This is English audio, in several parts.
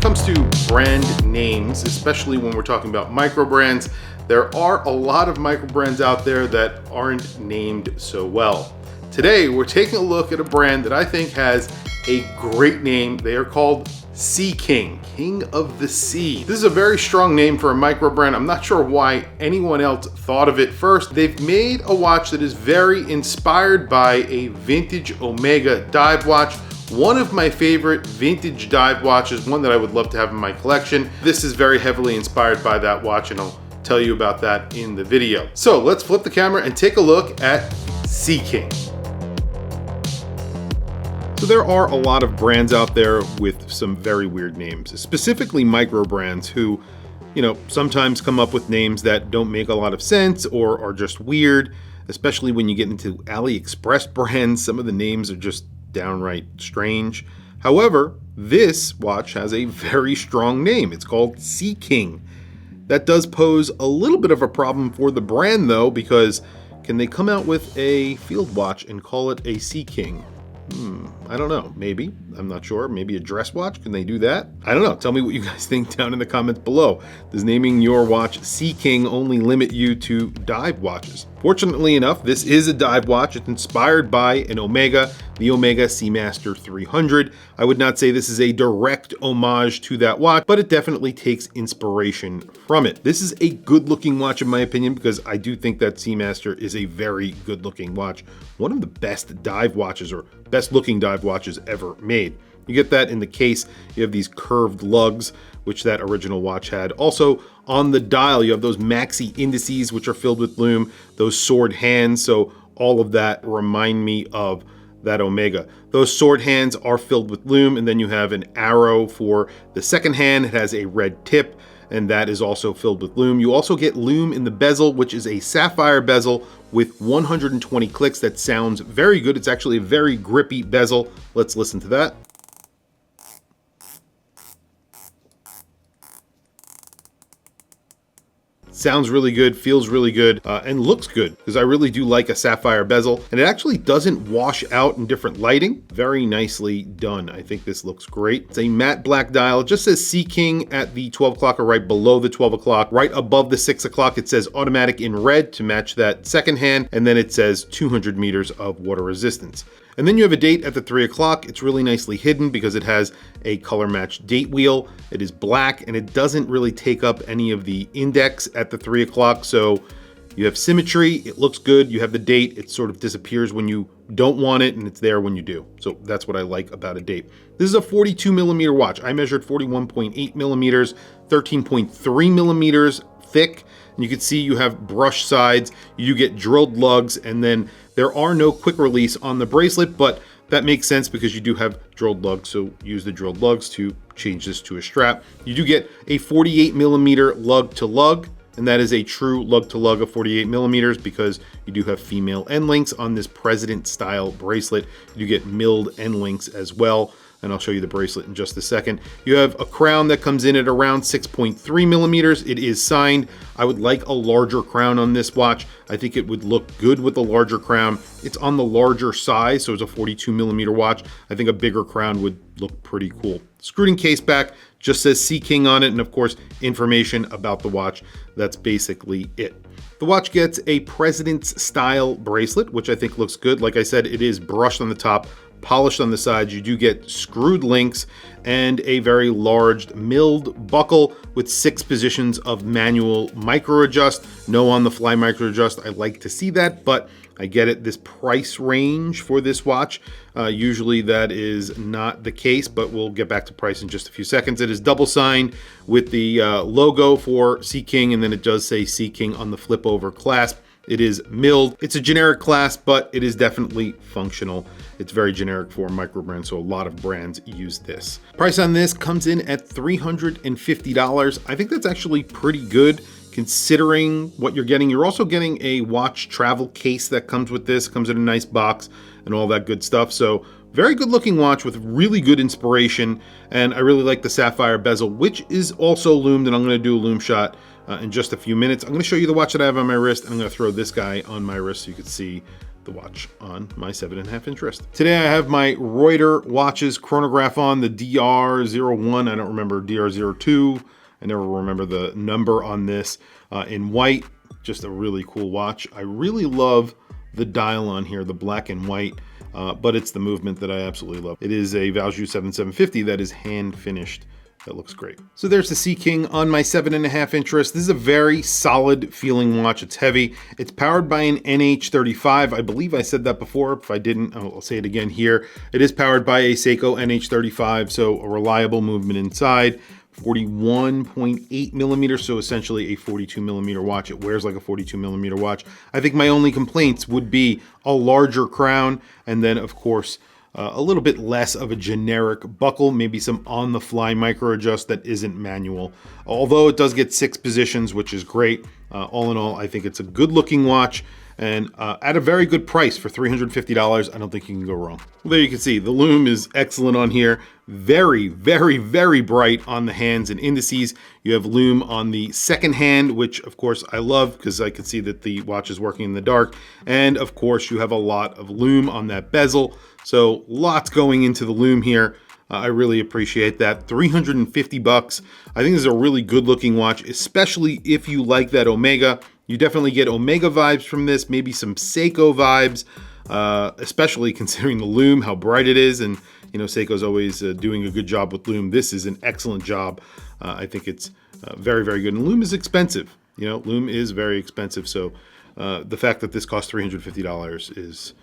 it comes to brand names, especially when we're talking about micro brands, there are a lot of micro brands out there that aren't named so well. Today, we're taking a look at a brand that I think has a great name. They are called Sea King, King of the Sea. This is a very strong name for a micro brand. I'm not sure why anyone else thought of it first. They've made a watch that is very inspired by a vintage Omega dive watch. One of my favorite vintage dive watches, one that I would love to have in my collection. This is very heavily inspired by that watch, and I'll tell you about that in the video. So let's flip the camera and take a look at Sea King. So there are a lot of brands out there with some very weird names, specifically micro brands who, sometimes come up with names that don't make a lot of sense or are just weird, especially when you get into AliExpress brands. Some of the names are just downright strange. However, this watch has a very strong name. It's called Sea King. That does pose a little bit of a problem for the brand though, because can they come out with a field watch and call it a Sea King? I don't know. Maybe. I'm not sure. Maybe a dress watch. Can they do that? I don't know. Tell me what you guys think down in the comments below. Does naming your watch Sea King only limit you to dive watches? Fortunately enough, this is a dive watch. It's inspired by an Omega, the Omega Seamaster 300. I would not say this is a direct homage to that watch, but it definitely takes inspiration from it. This is a good looking watch in my opinion, because I do think that Seamaster is a very good looking watch. One of the best dive watches, or best looking dive watches ever made. You get that in the case. You have these curved lugs, which that original watch had. Also on the dial, you have those maxi indices, which are filled with lume, those sword hands. So all of that remind me of that Omega. Those sword hands are filled with lume, and then you have an arrow for the second hand. It has a red tip, and that is also filled with lume. You also get lume in the bezel, which is a sapphire bezel with 120 clicks. That sounds very good. It's actually a very grippy bezel. Let's listen to that. Sounds really good, feels really good, and looks good, because I really do like a sapphire bezel, and it actually doesn't wash out in different lighting. Very nicely done. I think this looks great. It's a matte black dial. It just says Sea King at the 12 o'clock or right below the 12 o'clock. Right above the 6 o'clock, it says automatic in red to match that second hand, and then it says 200 meters of water resistance. And then you have a date at the 3 o'clock. It's really nicely hidden because it has a color matched date wheel. It is black, and it doesn't really take up any of the index at the 3 o'clock. So you have symmetry, it looks good. You have the date, it sort of disappears when you don't want it, and it's there when you do. So that's what I like about a date. This is a 42 millimeter watch. I measured 41.8 millimeters, 13.3 millimeters thick. And you can see you have brush sides, you get drilled lugs, and then there are no quick release on the bracelet, but that makes sense because you do have drilled lugs, so use the drilled lugs to change this to a strap. You do get a 48 millimeter lug to lug, and that is a true lug to lug of 48 millimeters because you do have female end links on this president style bracelet. You do get milled end links as well, and I'll show you the bracelet in just a second. You have a crown that comes in at around 6.3 millimeters. It is signed. I would like a larger crown on this watch. I think it would look good with a larger crown. It's on the larger size, so it's a 42 millimeter watch. I think a bigger crown would look pretty cool. Screwed in case back, just says Sea King on it, and of course, information about the watch. That's basically it. The watch gets a President's style bracelet, which I think looks good. Like I said, it is brushed on the top, polished on the sides. You do get screwed links and a very large milled buckle with 6 positions of manual micro adjust. No on the fly micro adjust. I like to see that, but I get it. This price range for this watch, usually that is not the case, but we'll get back to price in just a few seconds. It is double signed with the logo for Sea King, and then it does say Sea King on the flip over clasp. It is milled. It's a generic clasp, but it is definitely functional. It's very generic for micro brands, so a lot of brands use this. Price on this comes in at $350. I think that's actually pretty good considering what you're getting. You're also getting a watch travel case that comes with this. Comes in a nice box and all that good stuff. So very good looking watch with really good inspiration. And I really like the sapphire bezel, which is also lumed, and I'm going to do a lume shot in just a few minutes. I'm going to show you the watch that I have on my wrist, and I'm going to throw this guy on my wrist so you can see the watch on my 7.5 inch wrist. Today I have my Reuter watches chronograph on, the DR01. I don't remember DR02. I never remember the number on this. In white, just a really cool watch. I really love the dial on here, the black and white, but it's the movement that I absolutely love. It is a Valjoux 7750 that is hand finished. That looks great. So there's the Sea King on my 7.5 inch wrist. This is a very solid feeling watch. It's heavy. It's powered by an NH35. I believe I said that before. If I didn't, I'll say it again here. It is powered by a Seiko NH35, so a reliable movement inside. 41.8 millimeters, so essentially a 42 millimeter watch. It wears like a 42 millimeter watch. I think my only complaints would be a larger crown, and then of course a little bit less of a generic buckle, maybe some on-the-fly micro adjust that isn't manual. Although it does get 6 positions, which is great. All in all, I think it's a good-looking watch, and at a very good price for $350, I don't think you can go wrong. Well, there you can see the lume is excellent on here. Very, very, very bright on the hands and indices. You have lume on the second hand, which of course I love because I can see that the watch is working in the dark. And of course you have a lot of lume on that bezel. So lots going into the lume here. I really appreciate that. 350 bucks. I think this is a really good looking watch, especially if you like that Omega. You definitely get Omega vibes from this, maybe some Seiko vibes, especially considering the lume, how bright it is. And you know, Seiko's always doing a good job with lume. This is an excellent job. I think it's very, very good. And lume is expensive. You know, lume is very expensive. So the fact that this costs $350 is,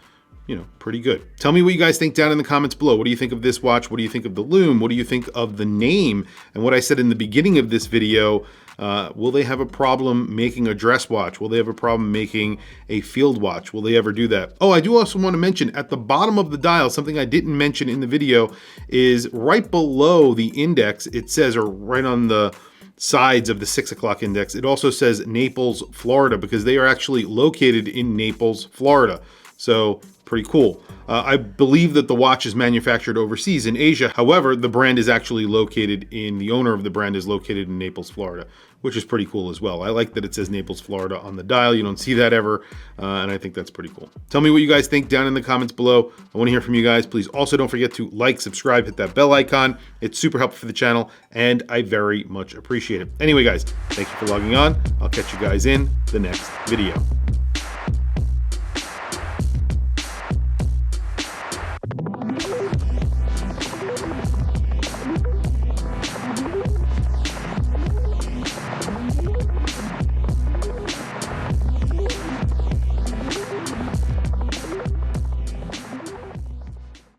you know, pretty good. Tell me what you guys think down in the comments below. What do you think of this watch? What do you think of the lume? What do you think of the name? And what I said in the beginning of this video, will they have a problem making a dress watch? Will they have a problem making a field watch? Will they ever do that? Oh, I do also want to mention at the bottom of the dial, something I didn't mention in the video is right below the index, it says, or right on the sides of the 6 o'clock index, it also says Naples, Florida, because they are actually located in Naples, Florida. So pretty cool. I believe that the watch is manufactured overseas in Asia. However, the brand is actually located the owner of the brand is located in Naples, Florida, which is pretty cool as well. I like that it says Naples, Florida on the dial. You don't see that ever, and I think that's pretty cool. Tell me what you guys think down in the comments below. I want to hear from you guys. Please also don't forget to like, subscribe, hit that bell icon. It's super helpful for the channel, and I very much appreciate it. Anyway, guys, thank you for logging on. I'll catch you guys in the next video.